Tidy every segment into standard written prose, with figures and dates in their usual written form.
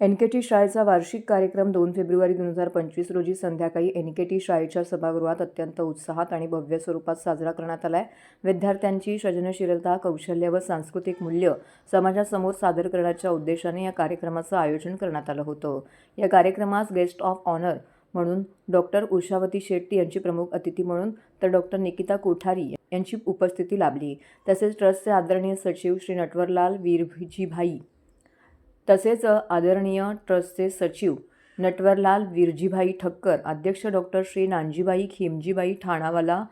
एन.के.टी. शाळेचा वार्षिक कार्यक्रम 2 फेब्रुवारी 2025 रोजी संध्याकाळी एन.के.टी. शाळेच्या सभागृहात अत्यंत उत्साहात आणि भव्य स्वरूपात साजरा करण्यात आला आहे. विद्यार्थ्यांची सृजनशीलता, कौशल्य व सांस्कृतिक मूल्य समाजासमोर सादर करण्याच्या उद्देशाने या कार्यक्रमाचं आयोजन करण्यात आलं होतं. या कार्यक्रमास गेस्ट ऑफ ऑनर म्हणून डॉक्टर उषावती शेट्टी यांची प्रमुख अतिथी म्हणून तर डॉक्टर निकिता कोठारी यांची उपस्थिती लाभली. तसेच ट्रस्टचे आदरणीय सचिव श्री नटवरलाल विरजीभाई तसेच आदरणीय ट्रस्टचे सचिव नटवरलाल विरजीभाई ठक्कर, अध्यक्ष डॉक्टर श्री नानजीबाई खिमजीबाई ठाणावाला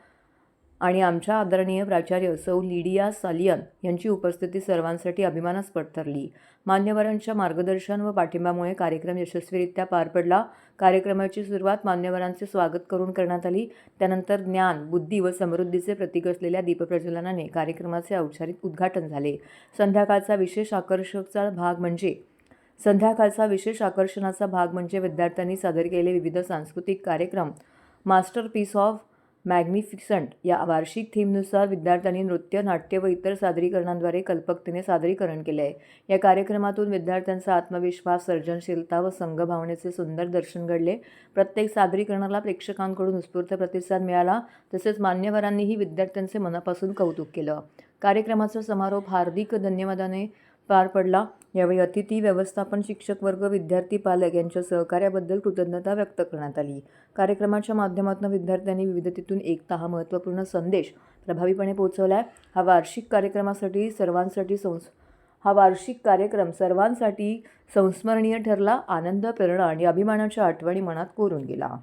आणि आमच्या आदरणीय प्राचार्य सौ लिडिया सालियन यांची उपस्थिती सर्वांसाठी अभिमानास्पद ठरली. मान्यवरांच्या मार्गदर्शन व पाठिंब्यामुळे कार्यक्रम यशस्वीरित्या पार पडला. कार्यक्रमाची सुरुवात मान्यवरांचे स्वागत करून करण्यात आली. त्यानंतर ज्ञान, बुद्धी व समृद्धीचे प्रतीक असलेल्या दीपप्रज्वलनाने कार्यक्रमाचे औपचारिक उद्घाटन झाले. संध्याकाळचा विशेष आकर्षणाचा भाग म्हणजे विद्यार्थ्यांनी सादर केलेले विविध सांस्कृतिक कार्यक्रम. मास्टरपीस ऑफ मॅग्निफिसंट या वार्षिक थीमनुसार विद्यार्थ्यांनी नृत्य, नाट्य व इतर सादरीकरणांद्वारे कल्पकतेने सादरीकरण केले आहे. या कार्यक्रमातून विद्यार्थ्यांचा आत्मविश्वास, सर्जनशीलता व संघभावनेचे सुंदर दर्शन घडले. प्रत्येक सादरीकरणाला प्रेक्षकांकडून उत्स्फूर्त प्रतिसाद मिळाला. तसेच मान्यवरांनीही विद्यार्थ्यांचे मनापासून कौतुक केलं. कार्यक्रमाचा समारोप हार्दिक धन्यवादाने पार पडला. यावेळी अतिथी, व्यवस्थापन, शिक्षक वर्ग, विद्यार्थी, पालक यांच्या सहकार्याबद्दल कृतज्ञता व्यक्त करण्यात आली. कार्यक्रमाच्या माध्यमातून विद्यार्थ्यांनी विविधतेतून एकता हा महत्त्वपूर्ण संदेश प्रभावीपणे पोहोचवला. हा वार्षिक कार्यक्रम सर्वांसाठी संस्मरणीय ठरला. आनंद, प्रेरणा आणि अभिमानाच्या आठवणी मनात कोरून गेला.